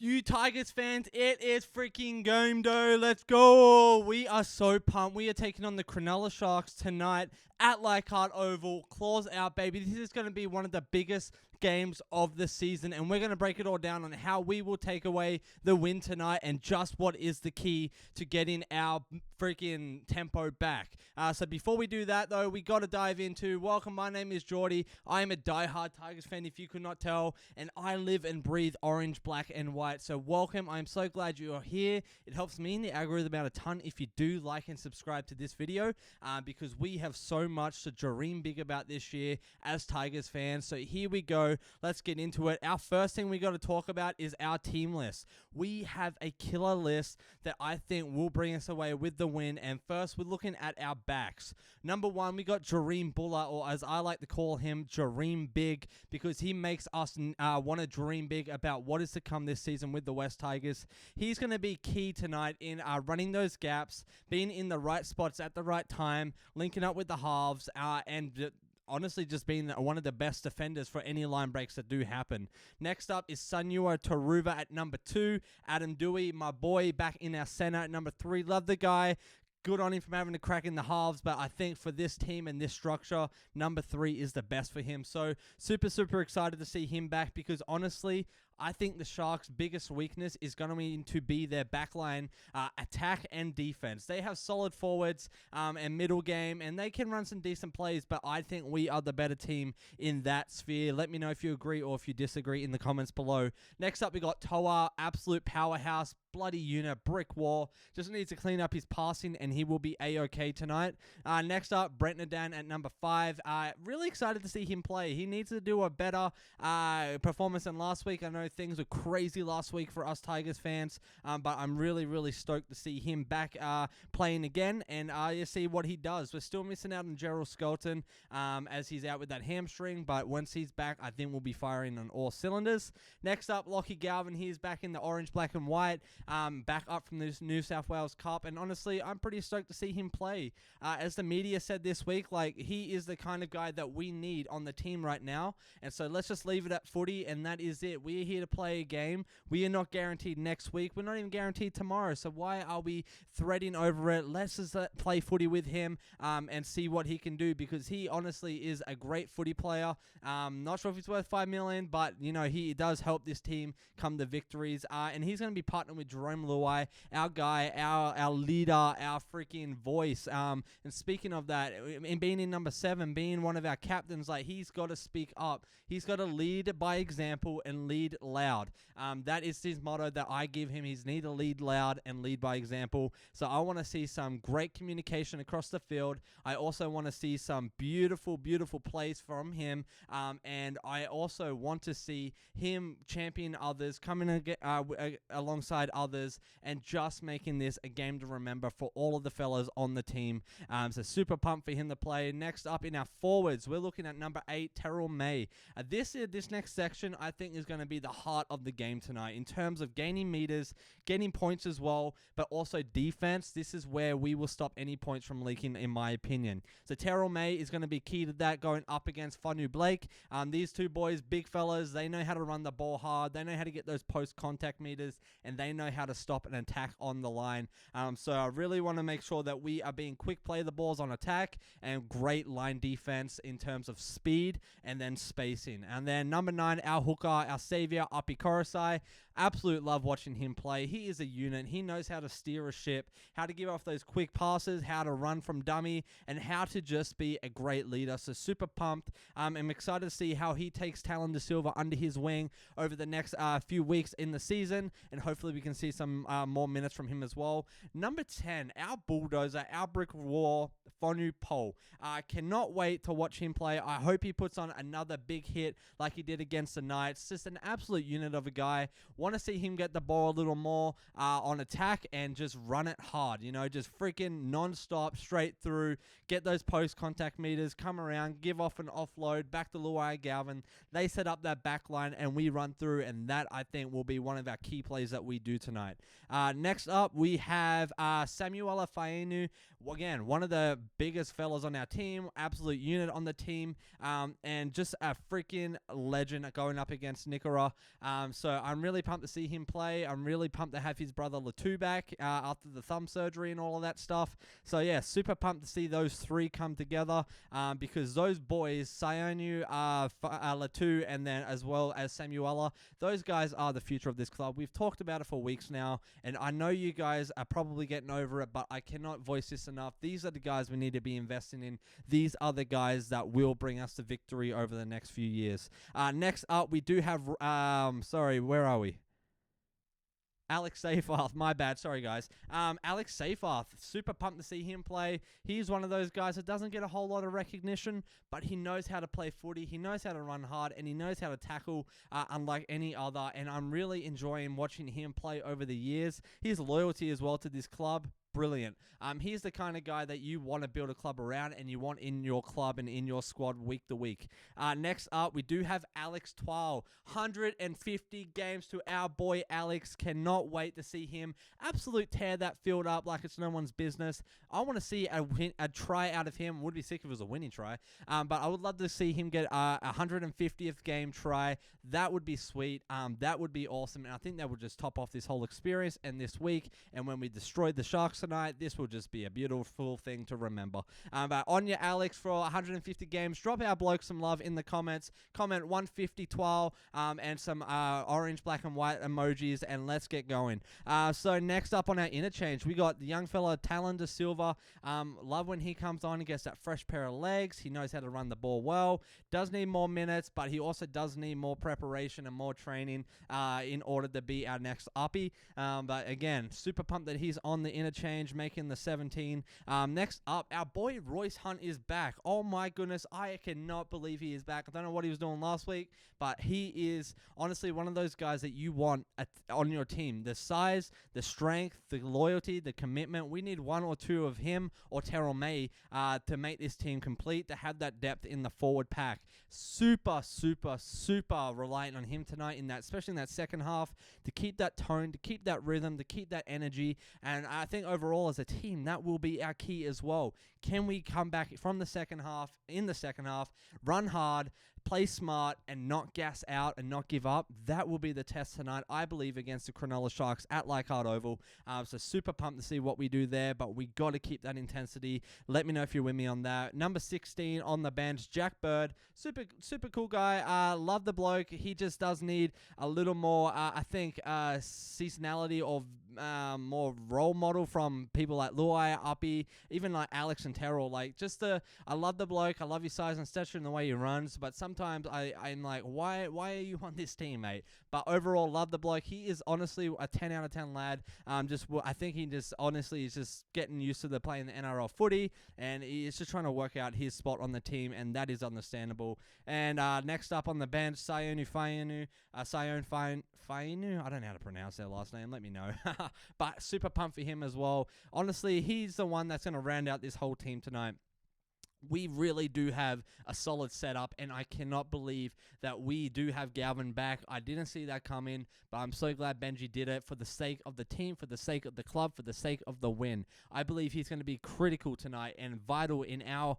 You Tigers fans, it is freaking game day. Let's go. We are so pumped. We are taking on the Cronulla Sharks tonight at Leichhardt Oval. Claws out, baby. This is going to be one of the biggest games of the season, and we're going to break it all down on how we will take away the win tonight and just what is the key to getting our freaking tempo back. So before we do that, though, we got to dive into welcome. My name is Geordie. I am a diehard Tigers fan, if you could not tell, and I live and breathe orange, black, and white. So welcome. I'm so glad you are here. It helps me in the algorithm out a ton if you do like and subscribe to this video, because we have so much to dream big about this year as Tigers fans. So here we go. Let's get into it. Our first thing we got to talk about is our team list. We have a killer list that I think will bring us away with the win. And first, we're looking at our backs. Number one, we got Jareem Buller, or as I like to call him, Jareem Big, because he makes us want to dream big about what is to come this season with the West Tigers. He's going to be key tonight in running those gaps, being in the right spots at the right time, linking up with the halves, and honestly just being one of the best defenders for any line breaks that do happen. Next up is Sanua Taruva at number 2. Adam Dewey, my boy, back in our center at number 3. Love the guy. Good on him from having a crack in the halves, but I think for this team and this structure, number 3 is the best for him. So super excited to see him back, because honestly, I think the Sharks' biggest weakness is going to be their backline attack and defense. They have solid forwards and middle game, and they can run some decent plays, but I think we are the better team in that sphere. Let me know if you agree or if you disagree in the comments below. Next up, we got Toa, absolute powerhouse, bloody unit, brick wall. Just needs to clean up his passing, and he will be A-OK tonight. Next up, Brent Nadan at number 5. Really excited to see him play. He needs to do a better performance than last week. I know things were crazy last week for us Tigers fans, but I'm really stoked to see him back playing again, and you see what he does. We're still missing out on Gerald Skelton as he's out with that hamstring, but once he's back, I think we'll be firing on all cylinders. Next up, Lachlan Galvin. He's back in the orange, black, and white, back up from this New South Wales Cup, and honestly, I'm pretty stoked to see him play. As the media said this week, like, he is the kind of guy that we need on the team right now, and so let's just leave it at footy, and that is it. We're here to play a game. We are not guaranteed next week. We're not even guaranteed tomorrow, so why are we threading over it? Let's just play footy with him and see what he can do, because he honestly is a great footy player. Not sure if he's worth $5 million, but you know, he does help this team come to victories, and he's going to be partnering with Jerome Luai, our guy, our leader, our freaking voice. And speaking of that, in being in number 7, being one of our captains, like, he's got to speak up. He's got to lead by example and lead loud. That is his motto that I give him. He's need to lead loud and lead by example. So I want to see some great communication across the field. I also want to see some beautiful plays from him. And I also want to see him champion others, coming alongside others, and just making this a game to remember for all of the fellas on the team. So super pumped for him to play. Next up in our forwards, we're looking at number 8, Terrell May. This next section, I think, is going to be the heart of the game tonight in terms of gaining meters, getting points as well, but also defense. This is where we will stop any points from leaking, in my opinion. So Terrell May is going to be key to that, going up against Fanu Blake. These two boys, big fellas, they know how to run the ball hard. They know how to get those post-contact meters, and they know how to stop an attack on the line. So I really want to make sure that we are being quick, play the balls on attack, and great line defense in terms of speed and then spacing. And then number 9, our hooker, our savior, Api Korosai. Absolute love watching him play. He is a unit. He knows how to steer a ship, how to give off those quick passes, how to run from dummy, and how to just be a great leader. So super pumped. I'm excited to see how he takes Talon De Silva under his wing over the next few weeks in the season, and hopefully we can see some more minutes from him as well. Number 10, our bulldozer, our brick wall, Fonu Pole. Cannot wait to watch him play. I hope he puts on another big hit like he did against the Knights. Just an absolute unit of a guy. Want to see him get the ball a little more on attack and just run it hard. You know, just freaking non-stop, straight through, get those post-contact meters, come around, give off an offload, back to Luai Galvin. They set up that back line and we run through, and that, I think, will be one of our key plays that we do tonight. Next up, we have Samuela Fainu. Again, one of the biggest fellas on our team, absolute unit on the team, and just a freaking legend going up against Nicara. So I'm really pumped pumped to see him play. I'm really pumped to have his brother Latu back after the thumb surgery and all of that stuff. So yeah, super pumped to see those three come together because those boys, Sayonu, Latu, and then as well as Samuela, those guys are the future of this club. We've talked about it for weeks now, and I know you guys are probably getting over it, but I cannot voice this enough. These are the guys we need to be investing in. These are the guys that will bring us to victory over the next few years. Next up, we do have, where are we? Alex Seyfarth, my bad, sorry guys. Alex Seyfarth, super pumped to see him play. He's one of those guys that doesn't get a whole lot of recognition, but he knows how to play footy, he knows how to run hard, and he knows how to tackle unlike any other, and I'm really enjoying watching him play over the years. His loyalty as well to this club, brilliant. He's the kind of guy that you want to build a club around and you want in your club and in your squad week to week. Next up, we do have Alex Twal. 150 games to our boy Alex. Cannot wait to see him absolute tear that field up like it's no one's business. I want to see a try out of him. Would be sick if it was a winning try. But I would love to see him get a 150th game try. That would be sweet. That would be awesome. And I think that would just top off this whole experience and this week. And when we destroyed the Sharks tonight, this will just be a beautiful thing to remember. But on you, Alex, for 150 games. Drop our bloke some love in the comments. Comment 150 Twal and some orange, black, and white emojis, and let's get going. So next up on our interchange, we got the young fella Talon De Silva. Love when he comes on and gets that fresh pair of legs. He knows how to run the ball well. Does need more minutes, but he also does need more preparation and more training in order to be our next uppie. But again, super pumped that he's on the interchange, making the 17. Next up, our boy Royce Hunt is back. Oh my goodness, I cannot believe he is back. I don't know what he was doing last week, but he is honestly one of those guys that you want on your team. The size, the strength, the loyalty, the commitment. We need one or two of him or Terrell May to make this team complete, to have that depth in the forward pack. Super, super, super reliant on him tonight, especially in that second half, to keep that tone, to keep that rhythm, to keep that energy. And I think overall as a team, that will be our key as well. Can we come back from the second half, run hard, play smart, and not gas out and not give up? That will be the test tonight, I believe, against the Cronulla Sharks at Leichhardt Oval. So super pumped to see what we do there, but we got to keep that intensity. Let me know if you're with me on that. Number 16 on the bench, Jack Bird. Super cool guy. Love the bloke. He just does need a little more, seasonality or more role model from people like Luai, Uppy, even like Alex and Terrell. I love the bloke. I love his size and stature and the way he runs, but sometimes I'm like, why are you on this team, mate? But overall, love the bloke. He is honestly a 10 out of 10 lad. I think he just honestly is just getting used to playing the NRL footy, and he's just trying to work out his spot on the team, and that is understandable. And next up on the bench, Sayonu Fainu. I don't know how to pronounce their last name. Let me know. But super pumped for him as well. Honestly, he's the one that's going to round out this whole team tonight. We really do have a solid setup, and I cannot believe that we do have Galvin back. I didn't see that come in, but I'm so glad Benji did it for the sake of the team, for the sake of the club, for the sake of the win. I believe he's going to be critical tonight and vital in our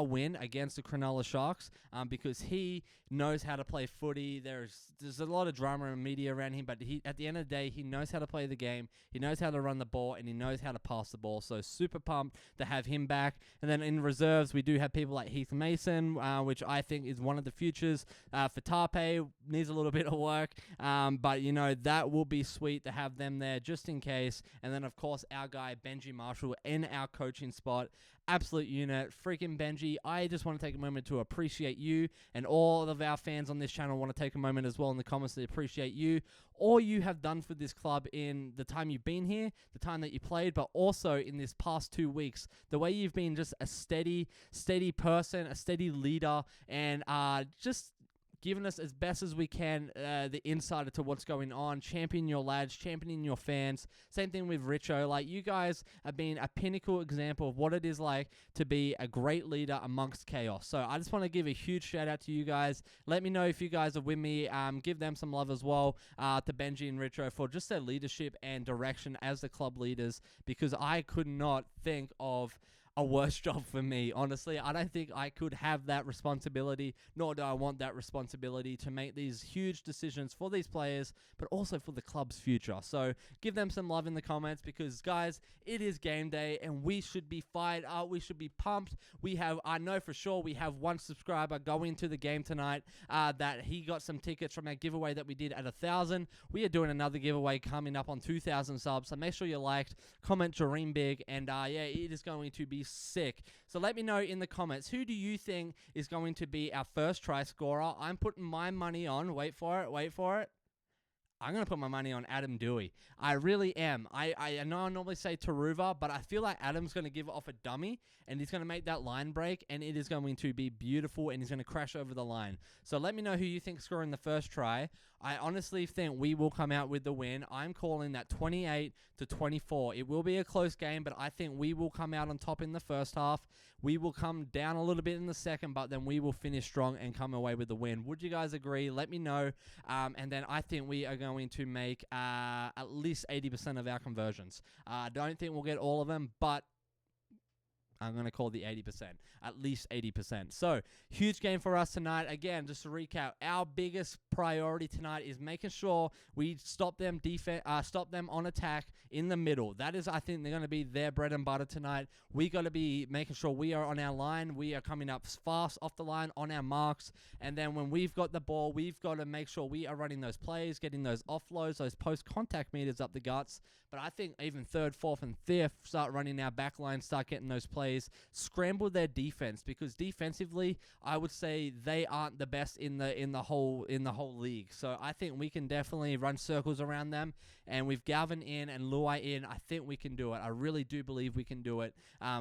win against the Cronulla Sharks because he knows how to play footy. There's a lot of drama and media around him, but at the end of the day, he knows how to play the game, he knows how to run the ball, and he knows how to pass the ball. So super pumped to have him back. And then in reserves, we do have people like Heath Mason, which I think is one of the futures. For Tarpe, needs a little bit of work, but that will be sweet to have them there just in case. And then of course our guy Benji Marshall in our coaching spot. Absolute unit. Freaking Benji. I just want to take a moment to appreciate you, and all of our fans on this channel want to take a moment as well in the comments to appreciate you. All you have done for this club in the time you've been here, the time that you played, but also in this past 2 weeks. The way you've been just a steady person, a steady leader, and just giving us as best as we can the insider to what's going on, championing your lads, championing your fans. Same thing with Richo. You guys have been a pinnacle example of what it is like to be a great leader amongst chaos. So I just want to give a huge shout out to you guys. Let me know if you guys are with me. Give them some love as well to Benji and Richo for just their leadership and direction as the club leaders, because I could not think of a worse job for me. Honestly, I don't think I could have that responsibility, nor do I want that responsibility to make these huge decisions for these players, but also for the club's future. So give them some love in the comments because, guys, it is game day and we should be fired up. We should be pumped. I know for sure we have one subscriber going to the game tonight that he got some tickets from our giveaway that we did at 1,000. We are doing another giveaway coming up on 2,000 subs. So make sure you liked, comment, dream big, and yeah, it is going to be sick. So let me know in the comments, who do you think is going to be our first try scorer? I'm putting my money on, wait for it. I'm going to put my money on Adam Dewey. I really am. I know I normally say Taruva, but I feel like Adam's going to give it off a dummy, and he's going to make that line break, and it is going to be beautiful, and he's going to crash over the line. So let me know who you think scoring the first try. I honestly think we will come out with the win. I'm calling that 28-24. It will be a close game, but I think we will come out on top in the first half. We will come down a little bit in the second, but then we will finish strong and come away with the win. Would you guys agree? Let me know. And then I think we are going to make at least 80% of our conversions. I don't think we'll get all of them, but I'm going to call the 80%, at least 80%. So, huge game for us tonight. Again, just to recap, our biggest priority tonight is making sure we stop them on attack in the middle. That is, I think, they're going to be their bread and butter tonight. We got to be making sure we are on our line. We are coming up fast off the line on our marks. And then when we've got the ball, we've got to make sure we are running those plays, getting those offloads, those post-contact meters up the guts. But I think even third, fourth, and fifth start running our back line, start getting those plays, scramble their defense, because defensively, I would say they aren't the best in the whole league. So I think we can definitely run circles around them. And with Galvin in and Luai in, I think we can do it. I really do believe we can do it.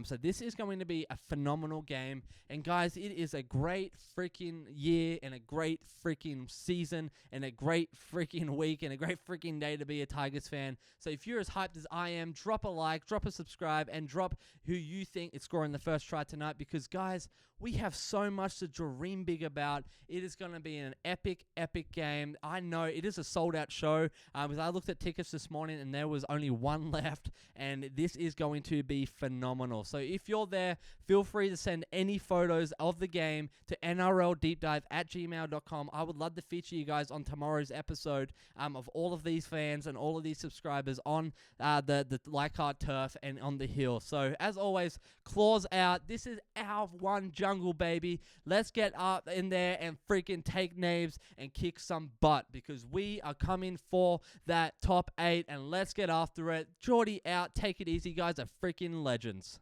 So this is going to be a phenomenal game. And guys, it is a great freaking year and a great freaking season and a great freaking week and a great freaking day to be a Tigers fan. So if you're as hyped as I am, drop a like, drop a subscribe, and drop who you think is scoring the first try tonight, because guys, we have so much to dream big about. It is going to be an epic game. I know it is a sold-out show, because I looked at tickets this morning and there was only one left, and this is going to be phenomenal. So if you're there, feel free to send any photos of the game to nrldeepdive@gmail.com. I would love to feature you guys on tomorrow's episode of all of these fans and all of these subscribers on the Leichhardt turf and on the hill. So as always, claws out. This is our one jungle, baby. Let's get up in there and freaking take names and kick some butt, because we are coming for that top 8, and let's get after it. Geordie out. Take it easy, guys. Are freaking legends.